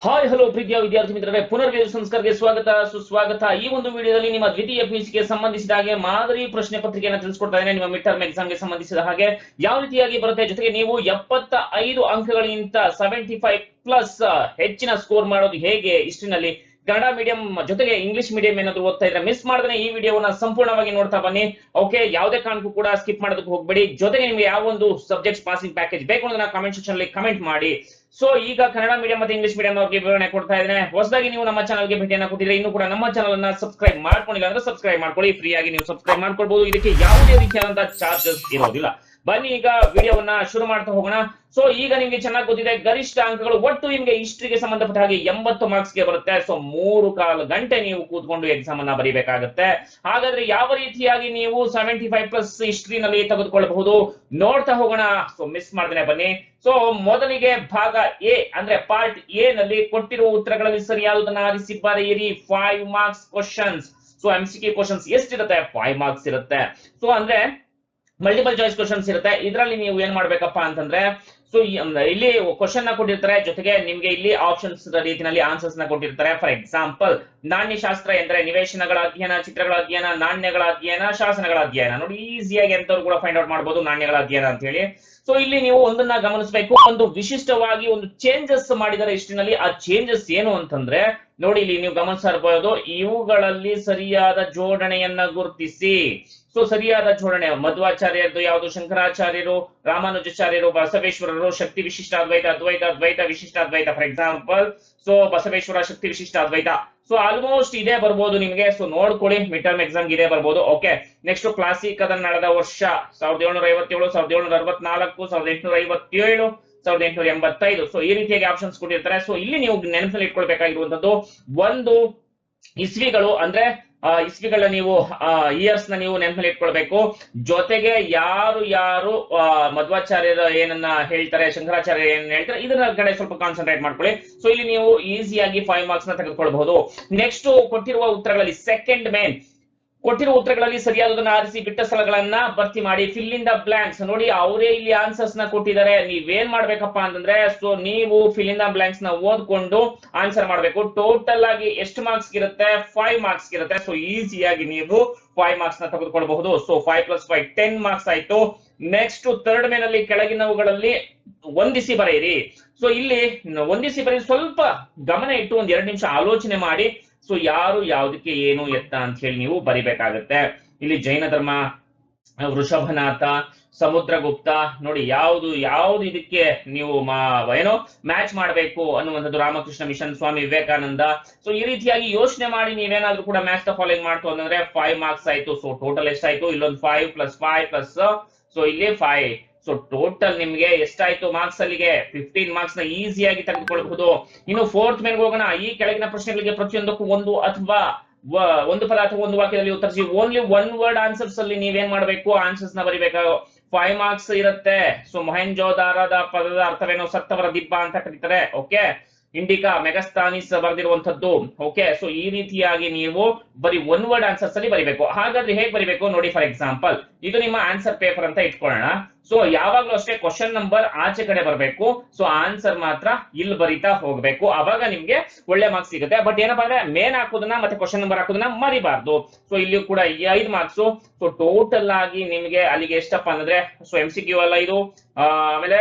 Hi hello ಪ್ರೀತಿಯ ವಿದ್ಯಾರ್ಥಿ ಮಿತ್ರರೇ, ಪುನರ್ವೇದ ಸಂಸ್ಕಾರಕ್ಕೆ ಸ್ವಾಗತ ಸುಸ್ವಾಗತ. ಈ ಒಂದು ವಿಡಿಯೋದಲ್ಲಿ ನಿಮ್ಮ ದ್ವಿತೀಯ ಪಿಯುಸಿಗೆ ಸಂಬಂಧಿಸಿದ ಹಾಗೆ ಮಾದರಿ ಪ್ರಶ್ನೆ ಪತ್ರಿಕೆಯನ್ನು ತಿಳಿಸ್ಕೊಡ್ತಾ ಇದ್ದೇನೆ. ನಿಮ್ಮ ಮಿಡ್ ಟರ್ಮ್ ಎಕ್ಸಾಮ್ಗೆ ಸಂಬಂಧಿಸಿದ ಹಾಗೆ ಯಾವ ರೀತಿಯಾಗಿ ಬರುತ್ತೆ, ಜೊತೆಗೆ ನೀವು 75 ಅಂಕಗಳಿಗಿಂತ 75+ ಹೆಚ್ಚಿನ ಸ್ಕೋರ್ ಮಾಡೋದು ಹೇಗೆ ಹಿಸ್ಟ್ರಿನಲ್ಲಿ, ಕನ್ನಡ ಮೀಡಿಯಂ ಜೊತೆಗೆ ಇಂಗ್ಲಿಷ್ ಮೀಡಿಯಂ ಏನಾದ್ರು ಓದ್ತಾ ಇದ್ರೆ ಮಿಸ್ ಮಾಡದೇ ಈ ವಿಡಿಯೋವನ್ನ ಸಂಪೂರ್ಣವಾಗಿ ನೋಡ್ತಾ ಬನ್ನಿ. ಓಕೆ, ಯಾವುದೇ ಕಾರಣಕ್ಕೂ ಕೂಡ ಸ್ಕಿಪ್ ಮಾಡೋದಕ್ಕೆ ಹೋಗಬೇಡಿ. ಜೊತೆಗೆ ನಿಮಗೆ ಯಾವ ಒಂದು ಸಬ್ಜೆಕ್ಟ್ಸ್ ಪಾಸಿಂಗ್ ಪ್ಯಾಕೇಜ್ ಬೇಕು ಅನ್ನೋದನ್ನ ಕಾಮೆಂಟ್ ಸೆಕ್ಷನ್ ಅಲ್ಲಿ ಕಮೆಂಟ್ ಮಾಡಿ. ಸೊ ಈಗ ಕನ್ನಡ ಮೀಡಿಯಂ ಮತ್ತೆ ಇಂಗ್ಲಿಷ್ ಮೀಡಿಯಂ ಅವರಿಗೆ ವಿವರಣೆ ಕೊಡ್ತಾ ಇದ್ದೇನೆ. ಹೊಸದಾಗಿ ನೀವು ನಮ್ಮ ಚಾನಲ್ಗೆ ಭೇಟಿಯನ್ನ ಕೊಟ್ಟಿದ್ರೆ ಇನ್ನೂ ಕೂಡ ನಮ್ಮ ಚಾನಲ್ ಅನ್ನ ಸಬ್ಸ್ಕ್ರೈಬ್ ಮಾಡ್ಕೊಂಡಿಲ್ಲ ಅಂದ್ರೆ ಸಬ್ಸ್ಕ್ರೈಬ್ ಮಾಡ್ಕೊಳ್ಳಿ. ಫ್ರೀ ಆಗಿ ನೀವು ಸಬ್ಸ್ಕ್ರೈಬ್ ಮಾಡ್ಕೊಳ್ಬಹುದು. ಇದಕ್ಕೆ ಯಾವುದೇ ರೀತಿಯಾದಂತಹ ಚಾರ್ಜಸ್ ಇರೋದಿಲ್ಲ. ಬನ್ನಿ ಈಗ ವಿಡಿಯೋವನ್ನ ಶುರು ಮಾಡ್ತಾ ಹೋಗೋಣ. ಸೊ ಈಗ ನಿಮ್ಗೆ ಚೆನ್ನಾಗಿ ಗೊತ್ತಿದೆ, ಗರಿಷ್ಠ ಅಂಕಗಳು ಒಟ್ಟು ನಿಮ್ಗೆ ಹಿಸ್ಟ್ರಿಗೆ ಸಂಬಂಧಪಟ್ಟ ಹಾಗೆ 80 ಮಾರ್ಕ್ಸ್ಗೆ ಬರುತ್ತೆ. ಸೊ 3 ಗಂಟೆ ನೀವು ಕೂತ್ಕೊಂಡು ಎಕ್ಸಾಮ್ ಅನ್ನ ಬರೀಬೇಕಾಗುತ್ತೆ. ಹಾಗಾದ್ರೆ ಯಾವ ರೀತಿಯಾಗಿ ನೀವು 75+ ಹಿಸ್ಟ್ರಿನಲ್ಲಿ ತೆಗೆದುಕೊಳ್ಳಬಹುದು ನೋಡ್ತಾ ಹೋಗೋಣ. ಸೊ ಮಿಸ್ ಮಾಡ್ದೇನೆ ಬನ್ನಿ. ಸೊ ಮೊದಲಿಗೆ ಭಾಗ ಎ ಅಂದ್ರೆ ಪಾರ್ಟ್ ಎ ನಲ್ಲಿ ಕೊಟ್ಟಿರುವ ಉತ್ತರಗಳಲ್ಲಿ ಸರಿಯಾದದನ್ನ ಆರಿಸಿ ಬರೆಯಿರಿ. 5 marks questions. So MCQ questions ಎಷ್ಟಿರುತ್ತೆ? 5 ಮಾರ್ಕ್ಸ್ ಇರುತ್ತೆ. ಸೊ ಅಂದ್ರೆ ಮಲ್ಟಿಪಲ್ ಚಾಯ್ಸ್ ಕ್ವಶನ್ಸ್ ಇರುತ್ತೆ. ಇದರಲ್ಲಿ ನೀವು ಏನ್ ಮಾಡ್ಬೇಕಪ್ಪ ಅಂತಂದ್ರೆ, ಸೊ ಇಲ್ಲಿ ಕ್ವಶನ್ ನ ಕೊಟ್ಟಿರ್ತಾರೆ, ಜೊತೆಗೆ ನಿಮ್ಗೆ ಇಲ್ಲಿ ಆಪ್ಷನ್ಸ್ ರೀತಿಯಲ್ಲಿ ಆನ್ಸರ್ಸ್ ನ ಕೊಟ್ಟಿರ್ತಾರೆ. ಫಾರ್ ಎಕ್ಸಾಂಪಲ್, ನಾಣ್ಯಶಾಸ್ತ್ರ ಎಂದರೆ ನಿವೇಶನಗಳ ಅಧ್ಯಯನ, ಚಿತ್ರಗಳ ಅಧ್ಯಯನ, ನಾಣ್ಯಗಳ ಅಧ್ಯಯನ, ಶಾಸನಗಳ ಅಧ್ಯಯನ. ನೋಡಿ, ಈಸಿಯಾಗಿ ಎಂತವ್ರು ಕೂಡ ಫೈಂಡ್ ಔಟ್ ಮಾಡಬಹುದು ನಾಣ್ಯಗಳ ಅಧ್ಯಯನ ಅಂತ ಹೇಳಿ. ಸೊ ಇಲ್ಲಿ ನೀವು ಒಂದನ್ನ ಗಮನಿಸಬೇಕು, ಒಂದು ವಿಶಿಷ್ಟವಾಗಿ ಒಂದು ಚೇಂಜಸ್ ಮಾಡಿದರೆ ಹಿಸ್ಟ್ರಿನಲ್ಲಿ. ಆ ಚೇಂಜಸ್ ಏನು ಅಂತಂದ್ರೆ, ನೋಡಿ ಇಲ್ಲಿ ನೀವು ಗಮನಿಸ್ತಾ ಇರಬಹುದು, ಇವುಗಳಲ್ಲಿ ಸರಿಯಾದ ಜೋಡಣೆಯನ್ನ ಗುರುತಿಸಿ. ಸೊ ಸರಿಯಾದ ಜೋಡಣೆ ಮಧ್ವಾಚಾರ್ಯರದು ಯಾವುದು, ಶಂಕರಾಚಾರ್ಯರು, ರಾಮಾನುಜಾಚಾರ್ಯರು, ಬಸವೇಶ್ವರರು, ಶಕ್ತಿ ವಿಶಿಷ್ಟ ಅದ್ವೈತ, ಅದ್ವೈತ ವಿಶಿಷ್ಟ ಅದ್ವೈತ. ಫಾರ್ ಎಕ್ಸಾಂಪಲ್, ಸೊ ಬಸವೇಶ್ವರ ಶಕ್ತಿ ವಿಶಿಷ್ಟ ಅದ್ವೈತ. ಸೊ ಆಲ್ಮೋಸ್ಟ್ ಇದೇ ಬರ್ಬೋದು ನಿಮಗೆ. ಸೊ ನೋಡ್ಕೊಳ್ಳಿ, ಮಿಡ್ ಟರ್ಮ್ ಎಕ್ಸಾಮ್ ಇದೇ ಬರ್ಬೋದು. ಓಕೆ, ನೆಕ್ಸ್ಟ್ ಕ್ಲಾಸಿಕ್ ಅದನ್ನ ನಡೆದ ವರ್ಷ 1757, 1764, 1857, 1885. ಸೊ ಈ ರೀತಿಯಾಗಿ ಆಪ್ಷನ್ಸ್ ಕೊಟ್ಟಿರ್ತಾರೆ. ಸೊ ಇಲ್ಲಿ ನೀವು ನೆನಪಲ್ಲಿ ಇಟ್ಕೊಳ್ಬೇಕಾಗಿರುವಂತದ್ದು ಒಂದು ಇಸ್ವಿಗಳು, ಅಂದ್ರೆ ಇಸ್ವಿಗಳ ನೀವು ಇಯರ್ಸ್ ನ ನೀವು ನೆನಪಲ್ಲಿ ಇಟ್ಕೊಳ್ಬೇಕು. ಜೊತೆಗೆ ಯಾರು ಮಧ್ವಾಚಾರ್ಯರ ಏನನ್ನ ಹೇಳ್ತಾರೆ, ಶಂಕರಾಚಾರ್ಯ ಏನ್ ಹೇಳ್ತಾರೆ, ಇದರ ಕಡೆ ಸ್ವಲ್ಪ ಕಾನ್ಸಂಟ್ರೇಟ್ ಮಾಡ್ಕೊಳ್ಳಿ. ಸೊ ಇಲ್ಲಿ ನೀವು ಈಸಿಯಾಗಿ 5 ಮಾರ್ಕ್ಸ್ ನ ತೆಗೆದುಕೊಳ್ಬಹುದು. ನೆಕ್ಸ್ಟ್ ಕೊಟ್ಟಿರುವ ಉತ್ತರಗಳಲ್ಲಿ ಸೆಕೆಂಡ್ ಮೇನ್ ಕೊಟ್ಟಿರುವ ಉತ್ತರಗಳಲ್ಲಿ ಸರಿಯಾದದನ್ನ ಆರಿಸಿ ಬಿಟ್ಟ ಸ್ಥಳಗಳನ್ನ ಭರ್ತಿ ಮಾಡಿ. Fill in the blanks. ನೋಡಿ, ಅವರೇ ಇಲ್ಲಿ ಆನ್ಸರ್ಸ್ ನ ಕೊಟ್ಟಿದ್ದಾರೆ. ನೀವೇನ್ ಮಾಡ್ಬೇಕಪ್ಪ ಅಂತಂದ್ರೆ, ಸೊ ನೀವು ಫಿಲ್ ಇನ್ ದ ಬ್ಲಾಂಕ್ಸ್ ನ ಓದ್ಕೊಂಡು ಆನ್ಸರ್ ಮಾಡ್ಬೇಕು. ಟೋಟಲ್ ಆಗಿ ಎಷ್ಟು ಮಾರ್ಕ್ಸ್ ಇರುತ್ತೆ? 5 ಮಾರ್ಕ್ಸ್ ಇರುತ್ತೆ. ಸೊ ಈಸಿಯಾಗಿ ನೀವು 5 ಮಾರ್ಕ್ಸ್ ನ ತೆಗೆದುಕೊಳ್ಬಹುದು. ಸೊ 5 + 5 10 ಮಾರ್ಕ್ಸ್ ಆಯ್ತು. ನೆಕ್ಸ್ಟ್ ಥರ್ಡ್ ಮೇನ್ ಅಲ್ಲಿ ಕೆಳಗಿನವುಗಳಲ್ಲಿ ಹೊಂದಿಸಿ ಬರೆಯಿರಿ. ಸೊ ಇಲ್ಲಿ ಹೊಂದಿಸಿ ಬರೆಯಿರಿ, ಸ್ವಲ್ಪ ಗಮನ ಇಟ್ಟು ಒಂದ್ 2 ನಿಮಿಷ ಆಲೋಚನೆ ಮಾಡಿ. ಸೊ ಯಾರು ಯಾವ್ದಕ್ಕೆ ಏನು ಎತ್ತ ಅಂತ ಹೇಳಿ ನೀವು ಬರಿಬೇಕಾಗತ್ತೆ. ಇಲ್ಲಿ ಜೈನ ಧರ್ಮ, ವೃಷಭನಾಥ, ಸಮುದ್ರಗುಪ್ತ, ನೋಡಿ ಯಾವ್ದು ಇದಕ್ಕೆ ನೀವು ಏನೋ ಮ್ಯಾಚ್ ಮಾಡಬೇಕು ಅನ್ನುವಂಥದ್ದು. ರಾಮಕೃಷ್ಣ ಮಿಷನ್, ಸ್ವಾಮಿ ವಿವೇಕಾನಂದ. ಸೊ ಈ ರೀತಿಯಾಗಿ ಯೋಚನೆ ಮಾಡಿ ನೀವೇನಾದ್ರೂ ಕೂಡ ಮ್ಯಾಚ್ ದ ಫಾಲೋಯಿಂಗ್ ಮಾಡ್ತು ಅಂತಂದ್ರೆ 5 ಮಾರ್ಕ್ಸ್ ಆಯ್ತು. ಸೊ ಟೋಟಲ್ ಎಷ್ಟಾಯ್ತು? ಇಲ್ಲೊಂದು 5 + 5 ಪ್ಲಸ್, ಸೊ ಇಲ್ಲಿ 5. ಸೊ ಟೋಟಲ್ ನಿಮ್ಗೆ ಎಷ್ಟಾಯ್ತು ಮಾರ್ಕ್ಸ್? ಅಲ್ಲಿಗೆ 15 ಮಾರ್ಕ್ಸ್ ನ ಈಸಿಯಾಗಿ ತೆಗೆದುಕೊಳ್ಳಬಹುದು. ಇನ್ನು ಫೋರ್ತ್ ಮೇನ್ಗೆ ಹೋಗೋಣ. ಈ ಕೆಳಗಿನ ಪ್ರಶ್ನೆಗಳಿಗೆ ಪ್ರತಿಯೊಂದಕ್ಕೂ ಒಂದು ಪದ ಅಥವಾ ಒಂದು ವಾಕ್ಯದಲ್ಲಿ ಉತ್ತರಿಸಿ. ಓನ್ಲಿ 1 ವರ್ಡ್ ಆನ್ಸರ್ಸ್ ಅಲ್ಲಿ ನೀವೇನ್ ಮಾಡ್ಬೇಕು? ಆನ್ಸರ್ಸ್ ನ ಬರಿಬೇಕು. 5 ಮಾರ್ಕ್ಸ್ ಇರುತ್ತೆ. ಸೊ ಮೊಹೆಂಜೋದಾರದ ಪದದ ಅರ್ಥವೇನು? ಸತ್ತವರ ದಿಬ್ಬ ಅಂತ ಕರೀತಾರೆ. ಓಕೆ, ಇಂಡಿಕಾ ಮೆಗಸ್ತಾನಿಸ್ ಬರೆದಿರುವಂತದ್ದು. ಓಕೆ, ಸೊ ಈ ರೀತಿಯಾಗಿ ನೀವು ಬರೀ 1 ವರ್ಡ್ ಆನ್ಸರ್ಸ್ ಅಲ್ಲಿ ಬರಿಬೇಕು. ಹಾಗಾದ್ರೆ ಹೇಗೆ ಬರಿಬೇಕು ನೋಡಿ. ಫಾರ್ ಎಕ್ಸಾಂಪಲ್, ಇದು ನಿಮ್ಮ ಆನ್ಸರ್ ಪೇಪರ್ ಅಂತ ಇಟ್ಕೊಳ್ಳೋಣ. ಸೊ ಯಾವಾಗ್ಲೂ ಅಷ್ಟೇ ಕ್ವಶನ್ ನಂಬರ್ ಆಚೆ ಕಡೆ ಬರಬೇಕು. ಸೊ ಆನ್ಸರ್ ಮಾತ್ರ ಇಲ್ಲಿ ಬರಿತಾ ಹೋಗ್ಬೇಕು. ಅವಾಗ ನಿಮ್ಗೆ ಒಳ್ಳೆ ಮಾರ್ಕ್ಸ್ ಸಿಗುತ್ತೆ. ಬಟ್ ಏನಪ್ಪಾ ಅಂದ್ರೆ, ಮೇನ್ ಹಾಕೋದನ್ನ ಮತ್ತೆ ಕ್ವಶನ್ ನಂಬರ್ ಹಾಕೋದನ್ನ ಮರಿಬಾರ್ದು. ಸೊ ಇಲ್ಲಿ ಕೂಡ 5 ಮಾರ್ಕ್ಸ್. ಸೊ ಟೋಟಲ್ ಆಗಿ ನಿಮ್ಗೆ ಅಲ್ಲಿಗೆ ಎಷ್ಟಪ್ಪ ಅಂದ್ರೆ, ಸೊ MCQ ಅಲ್ಲ ಇದು, ಆಮೇಲೆ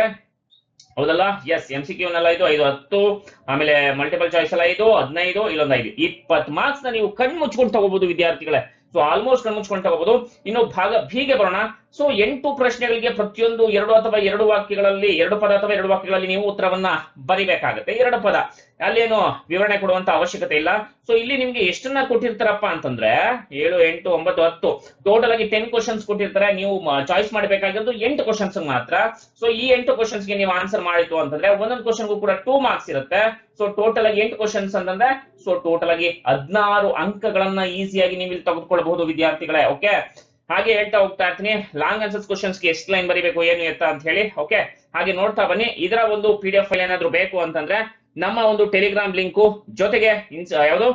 ಹೌದಲ್ಲ, ಎಸ್ MCQ ನೆಲ್ಲ 5, 5, 10, ಆಮೇಲೆ ಮಲ್ಟಿಪಲ್ ಚಾಯ್ಸ್ ಎಲ್ಲ 5, 15, ಇಲ್ಲೊಂದು 5, 20 ಮಾರ್ಕ್ಸ್ ನ ನೀವು ಕಣ್ಣು ಮುಚ್ಕೊಂಡು ತಗೋಬಹುದು ವಿದ್ಯಾರ್ಥಿಗಳೇ. ಸೊ ಆಲ್ಮೋಸ್ಟ್ ಕಣ್ಣು ಮುಚ್ಕೊಂಡು ತಗೋಬಹುದು. ಇನ್ನು ಭಾಗ ಬಿಗೆ ಬರೋಣ. ಸೊ 8 ಪ್ರಶ್ನೆಗಳಿಗೆ ಪ್ರತಿಯೊಂದು 2 ಅಥವಾ 2 ವಾಕ್ಯಗಳಲ್ಲಿ, 2 ಪದ ಅಥವಾ 2 ವಾಕ್ಯಗಳಲ್ಲಿ ನೀವು ಉತ್ತರವನ್ನ ಬರಿಬೇಕಾಗುತ್ತೆ. 2 ಪದ, ಅಲ್ಲೇನು ವಿವರಣೆ ಕೊಡುವಂತ ಅವಶ್ಯಕತೆ ಇಲ್ಲ. ಸೊ ಇಲ್ಲಿ ನಿಮ್ಗೆ ಎಷ್ಟನ್ನ ಕೊಟ್ಟಿರ್ತಾರಪ್ಪ ಅಂತಂದ್ರೆ 7, 8, 9, 10, ಟೋಟಲ್ ಆಗಿ 10 ಕ್ವಶನ್ಸ್ ಕೊಟ್ಟಿರ್ತಾರೆ. ನೀವು ಚಾಯ್ಸ್ ಮಾಡಬೇಕಾಗಿರೋದು 8 ಕ್ವಶನ್ಸ್ ಮಾತ್ರ. ಸೊ ಈ 8 ಕ್ವಶನ್ಸ್ ಗೆ ನೀವು ಆನ್ಸರ್ ಮಾಡಿತು ಅಂತಂದ್ರೆ ಒಂದೊಂದು ಕ್ವಶನ್ಗೂ ಕೂಡ 2 ಮಾರ್ಕ್ಸ್ ಇರುತ್ತೆ. ಸೊ ಟೋಟಲ್ ಆಗಿ 8 ಕ್ವಶನ್ಸ್ ಅಂತಂದ್ರೆ, ಸೊ ಟೋಟಲ್ ಆಗಿ 16 ಅಂಕಗಳನ್ನ ಈಸಿಯಾಗಿ ನೀವು ಇಲ್ಲಿ ತೆಗೆದುಕೊಳ್ಳಬಹುದು ವಿದ್ಯಾರ್ಥಿಗಳೇ. ಓಕೆ, ಹಾಗೆ ಹೇಳ್ತಾ ಹೋಗ್ತಾ ಇರ್ತೀನಿ. ಲಾಂಗ್ ಆನ್ಸರ್ಸ್ ಕ್ವಶನ್ಸ್ ಗೆ ಎಷ್ಟು ಲೈನ್ ಬರೀಬೇಕು, ಏನು ಎತ್ತ ಅಂತ ಹೇಳಿ. ಓಕೆ, ಹಾಗೆ ನೋಡ್ತಾ ಬನ್ನಿ. ಇದರ ಒಂದು PDF ಫೈಲ್ ಏನಾದ್ರು ಬೇಕು ಅಂತಂದ್ರೆ ನಮ್ಮ ಒಂದು ಟೆಲಿಗ್ರಾಮ್ ಲಿಂಕು ಜೊತೆಗೆ ಯಾವುದು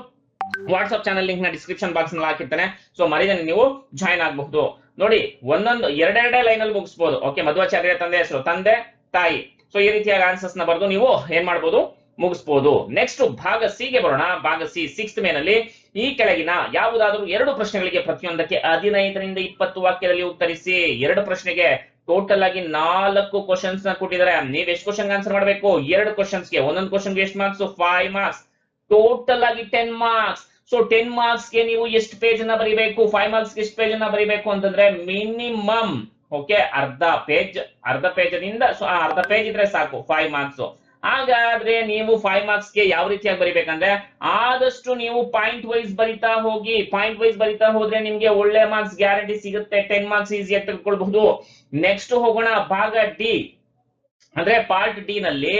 ವಾಟ್ಸ್ಆಪ್ ಚಾನಲ್ ಲಿಂಕ್ ನ ಡಿಸ್ಕ್ರಿಪ್ಷನ್ ಬಾಕ್ಸ್ ನಲ್ಲಿ ಹಾಕಿರ್ತಾನೆ. ಸೊ ಮರಿದನೆ ನೀವು ಜಾಯ್ನ್ ಆಗಬಹುದು. ನೋಡಿ, ಒಂದೊಂದು 2 ಲೈನ್ ಅಲ್ಲಿ ಮುಗಿಸಬಹುದು. ಓಕೆ, ಮಧ್ವಾಚಾರ್ಯ ತಂದೆ ಹೆಸರು, ತಂದೆ ತಾಯಿ. ಸೊ ಈ ರೀತಿಯಾಗಿ ಆನ್ಸರ್ಸ್ ನ ಬರೆದು ನೀವು ಏನ್ ಮಾಡಬಹುದು, ಮುಗಿಸಬಹುದು. ನೆಕ್ಸ್ಟ್ ಭಾಗ ಸಿ ಗೆ ಬರೋಣ. ಭಾಗ ಸಿ 6th ಮೇನಲ್ಲಿ ಈ ಕೆಳಗಿನ ಯಾವುದಾದರೂ ಎರಡು ಪ್ರಶ್ನೆಗಳಿಗೆ ಪ್ರತಿಯೊಂದಕ್ಕೆ 15ರಿಂದ 20 ವಾಕ್ಯದಲ್ಲಿ ಉತ್ತರಿಸಿ. ಎರಡು ಪ್ರಶ್ನೆಗೆ ಟೋಟಲ್ ಆಗಿ 4 ಕ್ವಶನ್ಸ್ ನ ಕೊಟ್ಟಿದ್ದಾರೆ. ನೀವು ಎಷ್ಟು ಕ್ವಶನ್ ಆನ್ಸರ್ ಮಾಡಬೇಕು? ಎರಡು ಕ್ವಶನ್ಸ್ ಗೆ. ಒಂದೊಂದು ಕ್ವಶನ್ ಗೆ ಎಷ್ಟು ಮಾರ್ಕ್ಸ್? 5 ಮಾರ್ಕ್ಸ್. ಟೋಟಲ್ ಆಗಿ 10 ಮಾರ್ಕ್ಸ್. ಸೊ 10 ಮಾರ್ಕ್ಸ್ ಗೆ ನೀವು ಎಷ್ಟು ಪೇಜ್ ಅನ್ನ ಬರೀಬೇಕು? 5 ಮಾರ್ಕ್ಸ್ ಗೆ ಎಷ್ಟು ಪೇಜ್ ಅನ್ನ ಬರೀಬೇಕು ಅಂತಂದ್ರೆ ಮಿನಿಮಮ್ ಓಕೆ ಅರ್ಧ ಪೇಜ್ ದಿಂದ ಅರ್ಧ ಪೇಜ್ ಇದ್ರೆ ಸಾಕು 5 ಮಾರ್ಕ್ಸ್. ಹಾಗಾದ್ರೆ ನೀವು 5 ಮಾರ್ಕ್ಸ್ ಗೆ ಯಾವ ರೀತಿಯಾಗಿ ಬರಿಬೇಕಂದ್ರೆ ಆದಷ್ಟು ನೀವು ಪಾಯಿಂಟ್ ವೈಸ್ ಬರಿತಾ ಹೋಗಿ. ಪಾಯಿಂಟ್ ವೈಸ್ ಬರಿತಾ ಹೋದ್ರೆ ನಿಮ್ಗೆ ಒಳ್ಳೆ ಮಾರ್ಕ್ಸ್ ಗ್ಯಾರಂಟಿ ಸಿಗುತ್ತೆ. 10 ಮಾರ್ಕ್ಸ್ ಈಸಿಯಾಗಿ ತೆಗೆದುಕೊಳ್ಬಹುದು. ನೆಕ್ಸ್ಟ್ ಹೋಗೋಣ ಭಾಗ ಡಿ ಅಂದ್ರೆ ಪಾರ್ಟ್ ಡಿ ನಲ್ಲಿ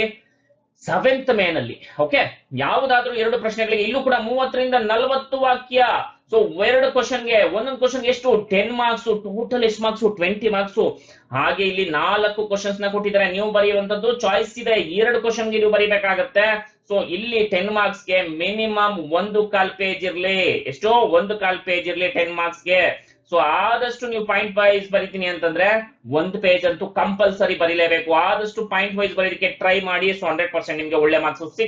7th ಮೇನಲ್ಲಿ ಓಕೆ ಯಾವುದಾದ್ರೂ ಎರಡು ಪ್ರಶ್ನೆಗಳಿಗೆ ಇಲ್ಲೂ ಕೂಡ 30ರಿಂದ 40 ವಾಕ್ಯ. ಸೊ ಎರಡು ಕ್ವಶನ್ಗೆ ಒಂದೊಂದು ಕ್ವಶನ್ಗೆ ಎಷ್ಟು? 10 ಮಾರ್ಕ್ಸ್. ಟೋಟಲ್ ಎಷ್ಟು ಮಾರ್ಕ್ಸ್? 20 ಮಾರ್ಕ್ಸ್. ಹಾಗೆ ಇಲ್ಲಿ 4 ಕ್ವಶನ್ಸ್ ನ ಕೊಟ್ಟಿದ್ದಾರೆ. ನೀವು ಬರೆಯುವಂತದ್ದು ಚಾಯ್ಸ್ ಇದೆ. ಎರಡು ಕ್ವಶನ್ಗೆ ನೀವು ಬರೀಬೇಕಾಗತ್ತೆ. ಸೊ ಇಲ್ಲಿ 10 ಮಾರ್ಕ್ಸ್ ಗೆ ಮಿನಿಮಮ್ 1.25 ಪೇಜ್ ಇರ್ಲಿ. ಎಷ್ಟೋ 1.25 ಪೇಜ್ ಇರ್ಲಿ 10 ಮಾರ್ಕ್ಸ್ ಗೆ. ಸೊ ಆದಷ್ಟು ನೀವು ಪಾಯಿಂಟ್ ವೈಸ್ ಬರಿತೀನಿ ಅಂತಂದ್ರೆ 1 ಪೇಜ್ ಅಂತೂ ಕಂಪಲ್ಸರಿ ಬರೀಲೇಬೇಕು. ಆದಷ್ಟು ಪಾಯಿಂಟ್ ವೈಸ್ ಬರೀಲಿಕ್ಕೆ ಟ್ರೈ ಮಾಡಿ. ಸೊ 100% ನಿಮ್ಗೆ ಒಳ್ಳೆ ಮಾರ್ಕ್ಸ್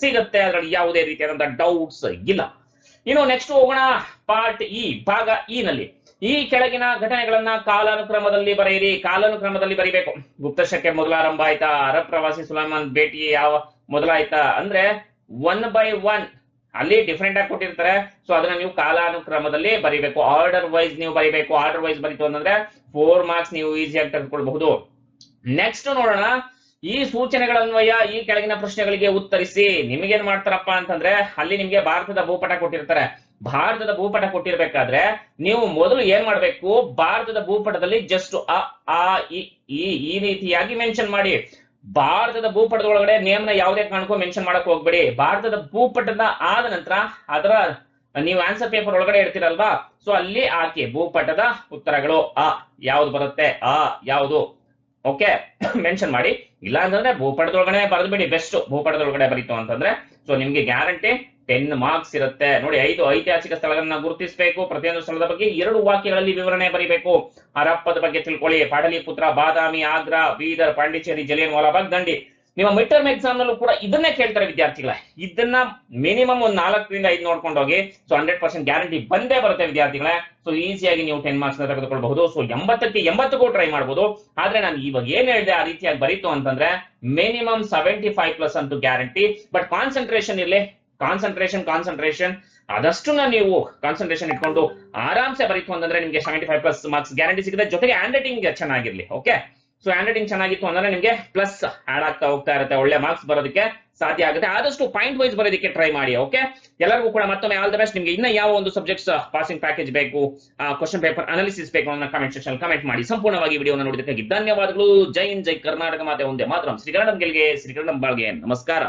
ಸಿಗುತ್ತೆ. ಅದರಲ್ಲಿ ಯಾವುದೇ ರೀತಿಯಾದಂತಹ ಡೌಟ್ಸ್ ಇಲ್ಲ. ಇನ್ನು ನೆಕ್ಸ್ಟ್ ಹೋಗೋಣ ಪಾರ್ಟ್ ಇ ಭಾಗ ಇ ನಲ್ಲಿ ಈ ಕೆಳಗಿನ ಘಟನೆಗಳನ್ನ ಕಾಲಾನುಕ್ರಮದಲ್ಲಿ ಬರೆಯಿರಿ. ಕಾಲಾನುಕ್ರಮದಲ್ಲಿ ಬರೀಬೇಕು. ಗುಪ್ತ ಶಕೆ ಮೊದಲ ಆರಂಭ ಆಯ್ತಾ? ಅರಬ್ ಪ್ರವಾಸಿ ಸುಲೈಮಾನ್ ಭೇಟಿ ಯಾವ ಮೊದಲಾಯ್ತಾ ಅಂದ್ರೆ 1 by 1 ಅಲ್ಲಿ ಡಿಫ್ರೆಂಟ್ ಆಗಿ ಕೊಟ್ಟಿರ್ತಾರೆ. ಸೊ ಅದನ್ನ ನೀವು ಕಾಲಾನುಕ್ರಮದಲ್ಲಿ ಬರೀಬೇಕು. ಆರ್ಡರ್ ವೈಸ್ ನೀವು ಬರೀಬೇಕು. ಆರ್ಡರ್ ವೈಸ್ ಬರೀತು ಅಂತಂದ್ರೆ 4 ಮಾರ್ಕ್ಸ್ ನೀವು ಈಸಿಯಾಗಿ ತೆಗೆದುಕೊಳ್ಬಹುದು. ನೆಕ್ಸ್ಟ್ ನೋಡೋಣ ಈ ಸೂಚನೆಗಳನ್ವಯ ಈ ಕೆಳಗಿನ ಪ್ರಶ್ನೆಗಳಿಗೆ ಉತ್ತರಿಸಿ. ನಿಮಗೇನ್ ಮಾಡ್ತಾರಪ್ಪ ಅಂತಂದ್ರೆ ಅಲ್ಲಿ ನಿಮ್ಗೆ ಭಾರತದ ಭೂಪಟ ಕೊಟ್ಟಿರ್ತಾರೆ. ಭಾರತದ ಭೂಪಟ ಕೊಟ್ಟಿರ್ಬೇಕಾದ್ರೆ ನೀವು ಮೊದಲು ಏನ್ ಮಾಡ್ಬೇಕು? ಭಾರತದ ಭೂಪಟದಲ್ಲಿ ಜಸ್ಟ್ ಈ ರೀತಿಯಾಗಿ ಮೆನ್ಷನ್ ಮಾಡಿ. ಭಾರತದ ಭೂಪಟದ ಒಳಗಡೆ ನೇಮ್ ನ ಯಾವುದೇ ಕಾರಣಕ್ಕೂ ಮೆನ್ಷನ್ ಮಾಡಕ್ ಹೋಗ್ಬೇಡಿ. ಭಾರತದ ಭೂಪಟದ ಆದ ನಂತರ ಅದರ ನೀವು ಆನ್ಸರ್ ಪೇಪರ್ ಒಳಗಡೆ ಇಡ್ತೀರಲ್ವಾ, ಸೊ ಅಲ್ಲಿ ಹಾಕಿ ಭೂಪಟದ ಉತ್ತರಗಳು ಯಾವ್ದು ಬರುತ್ತೆ, ಯಾವುದು ಓಕೆ ಮೆನ್ಷನ್ ಮಾಡಿ. ಇಲ್ಲ ಅಂತಂದ್ರೆ ಭೂಪಟದೊಳಗಡೆ ಬರೆದು ಬಿಡಿ. ಬೆಸ್ಟ್ ಭೂಪಟದೊಳಗಡೆ ಬರೀತು ಅಂತಂದ್ರೆ ಸೊ ನಿಮ್ಗೆ ಗ್ಯಾರಂಟಿ 10 ಮಾರ್ಕ್ಸ್ ಇರುತ್ತೆ. ನೋಡಿ 5 ಐತಿಹಾಸಿಕ ಸ್ಥಳಗಳನ್ನ ಗುರುತಿಸಬೇಕು. ಪ್ರತಿಯೊಂದು ಸ್ಥಳದ ಬಗ್ಗೆ 2 ವಾಕ್ಯಗಳಲ್ಲಿ ವಿವರಣೆ ಬರೀಬೇಕು. ಹರಪ್ಪದ ಬಗ್ಗೆ ತಿಳ್ಕೊಳ್ಳಿ. ಪಾಟಲಿಪುತ್ರ, ಬಾದಾಮಿ, ಆಗ್ರಾ, ಬೀದರ್, ಪಾಂಡಿಚೇರಿ, ಜಲಿಯನ್ ವಾಲಾಬಾಗ್, ದಂಡಿ. ನಿಮ್ಮ ಮಿಡ್ ಟರ್ಮ್ ಎಕ್ಸಾಮ್ ನಲ್ಲೂ ಕೂಡ ಇದನ್ನೇ ಕೇಳ್ತಾರೆ ವಿದ್ಯಾರ್ಥಿಗಳ. ಇದನ್ನ ಮಿನಿಮಮ್ ಒಂದು 4ರಿಂದ 5 ನೋಡ್ಕೊಂಡು ಹೋಗಿ. ಸೊ 100% ಗ್ಯಾರಂಟಿ ಬಂದೇ ಬರುತ್ತೆ ವಿದ್ಯಾರ್ಥಿಗಳೇ. ಸೊ ಈಸಿಯಾಗಿ ನೀವು 10 ಮಾರ್ಕ್ಸ್ ನ ತೆಗೆದುಕೊಳ್ಬಹುದು. ಸೊ 80ಕ್ಕೆ 80ಕ್ಕೂ ಟ್ರೈ ಮಾಡಬಹುದು. ಆದ್ರೆ ನಾನು ಇವಾಗ ಏನ್ ಹೇಳಿದೆ ಆ ರೀತಿಯಾಗಿ ಬರೀತು ಅಂತಂದ್ರೆ ಮಿನಿಮಮ್ 75+ ಅಂತೂ ಗ್ಯಾರಂಟಿ. ಬಟ್ ಕಾನ್ಸಂಟ್ರೇಷನ್ ಇರ್ಲಿ. ಕಾನ್ಸಂಟ್ರೇಷನ್ ಅದಷ್ಟು ನೀವು ಕಾನ್ಸಂಟ್ರೇಷನ್ ಇಟ್ಕೊಂಡು ಆರಾಮ್ಸೆ ಬರೀತು ಅಂತಂದ್ರೆ ನಿಮ್ಗೆ 75+ ಮಾರ್ಕ್ಸ್ ಗ್ಯಾರಂಟಿ ಸಿಗುತ್ತೆ. ಜೊತೆಗೆ ಹ್ಯಾಂಡ್ ರೈಟಿಂಗ್ ಚೆನ್ನಾಗಿರ್ಲಿ. ಓಕೆ ಸೊ ಹ್ಯಾಂಡ್ ರೈಟಿಂಗ್ ಚೆನ್ನಾಗಿತ್ತು ಅಂದ್ರೆ ನಿಮ್ಗೆ ಪ್ಲಸ್ ಆಡ್ ಆಗ್ತಾ ಹೋಗ್ತಾ ಇರುತ್ತೆ. ಒಳ್ಳೆ ಮಾರ್ಕ್ಸ್ ಬರೋದಕ್ಕೆ ಸಾಧ್ಯ ಆಗುತ್ತೆ. ಆದಷ್ಟು ಪಾಯಿಂಟ್ ವೈಸ್ ಬರೋದಕ್ಕೆ ಟ್ರೈ ಮಾಡಿ. ಓಕೆ ಎಲ್ಲರಿಗೂ ಕೂಡ ಮತ್ತೊಮ್ಮೆ ಆಲ್ ದ ಬೆಸ್ಟ್. ನಿಮ್ಗೆ ಇನ್ನ ಯಾವ ಒಂದು ಸಬ್ಜೆಕ್ಟ್ಸ್ ಪಾಸಿಂಗ್ ಪ್ಯಾಕೇಜ್ ಬೇಕು, ಕ್ವಶನ್ ಪೇಪರ್ ಅನಾಲಿಸಿಸ್ ಬೇಕು ಅನ್ನೋ ಕಮೆಂಟ್ ಸೆಕ್ಷನ್ ಕಮೆಂಟ್ ಮಾಡಿ. ಸಂಪೂರ್ಣವಾಗಿ ವಿಡಿಯೋನ ನೋಡಿದ್ದಕ್ಕಾಗಿ ಧನ್ಯವಾದಗಳು. ಜೈ ಹಿಂದ್, ಜೈ ಕರ್ನಾಟಕ ಮಾತೆ ಒಂದೇ ಮಾತರಂ. ಶ್ರೀಕರಣಂ ಗೆಲ್ಗೆ, ಶ್ರೀಕರಣಂ ಬಾಳ್ಗೆ. ನಮಸ್ಕಾರ.